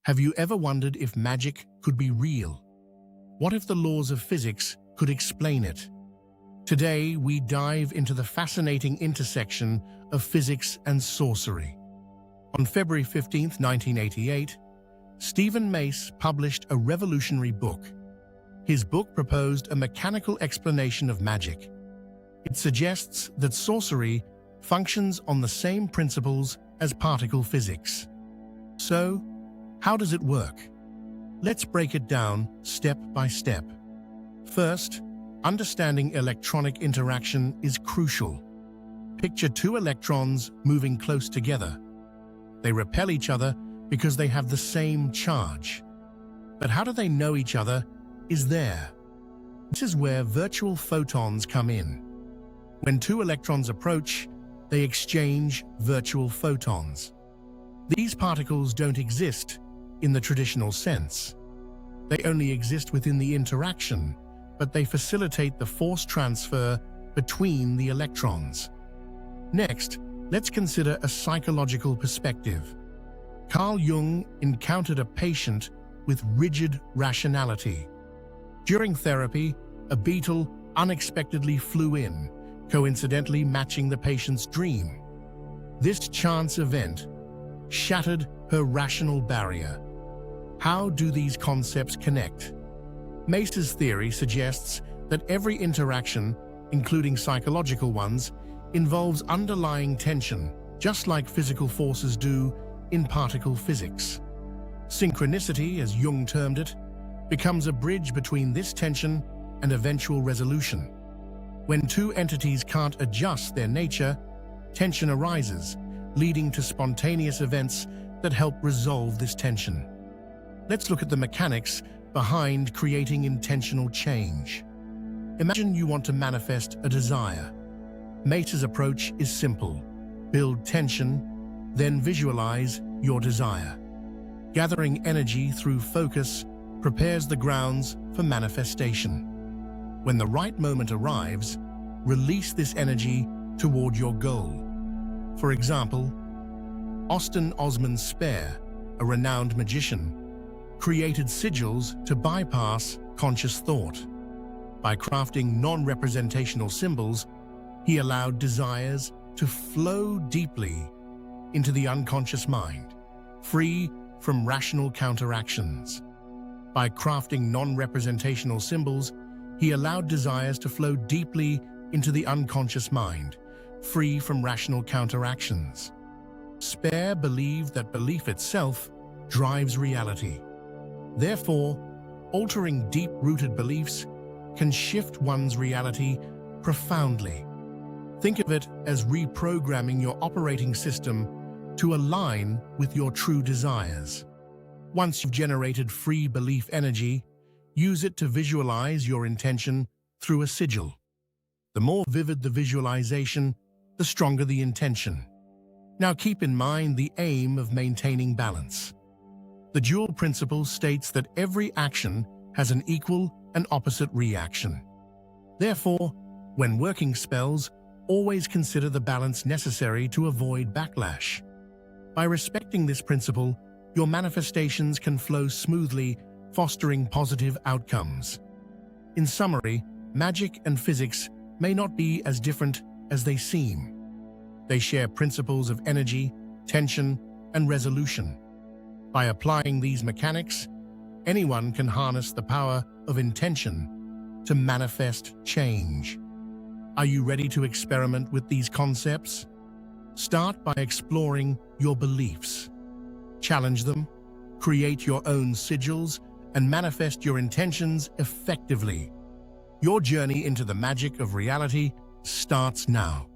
Have you ever wondered if magic could be real? What if the laws of physics could explain it? Today, we dive into the fascinating intersection of physics and sorcery. On February 15, 1988, Stephen Mace published a revolutionary book. His book proposed a mechanical explanation of magic. It suggests that sorcery functions on the same principles as particle physics. So, how does it work? Let's break it down step by step. First, understanding electronic interaction is crucial. Picture two electrons moving close together. They repel each other because they have the same charge. But how do they know each other is there? This is where virtual photons come in. When two electrons approach, they exchange virtual photons. These particles don't exist in the traditional sense. They only exist within the interaction, but they facilitate the force transfer between the electrons. Next, let's consider a psychological perspective. Carl Jung encountered a patient with rigid rationality. During therapy, a beetle unexpectedly flew in, coincidentally matching the patient's dream. This chance event shattered her rational barrier. How do these concepts connect? Mace's theory suggests that every interaction, including psychological ones, involves underlying tension, just like physical forces do in particle physics. Synchronicity, as Jung termed it, becomes a bridge between this tension and eventual resolution. When two entities can't adjust their nature, tension arises, leading to spontaneous events that help resolve this tension. Let's look at the mechanics behind creating intentional change. Imagine you want to manifest a desire. Mace's approach is simple. Build tension, then visualize your desire. Gathering energy through focus prepares the grounds for manifestation. When the right moment arrives, release this energy toward your goal. For example, Austin Osman Spare, a renowned magician, created sigils to bypass conscious thought. By crafting non-representational symbols, he allowed desires to flow deeply into the unconscious mind, free from rational counteractions. By crafting non-representational symbols, he allowed desires to flow deeply into the unconscious mind, free from rational counteractions. Spare believed that belief itself drives reality. Therefore, altering deep-rooted beliefs can shift one's reality profoundly. Think of it as reprogramming your operating system to align with your true desires. Once you've generated free belief energy, use it to visualize your intention through a sigil. The more vivid the visualization, the stronger the intention. Now keep in mind the aim of maintaining balance. The dual principle states that every action has an equal and opposite reaction. Therefore, when working spells, always consider the balance necessary to avoid backlash. By respecting this principle, your manifestations can flow smoothly, fostering positive outcomes. In summary, magic and physics may not be as different as they seem. They share principles of energy, tension, and resolution. By applying these mechanics, anyone can harness the power of intention to manifest change. Are you ready to experiment with these concepts? Start by exploring your beliefs. Challenge them, create your own sigils, and manifest your intentions effectively. Your journey into the magic of reality starts now.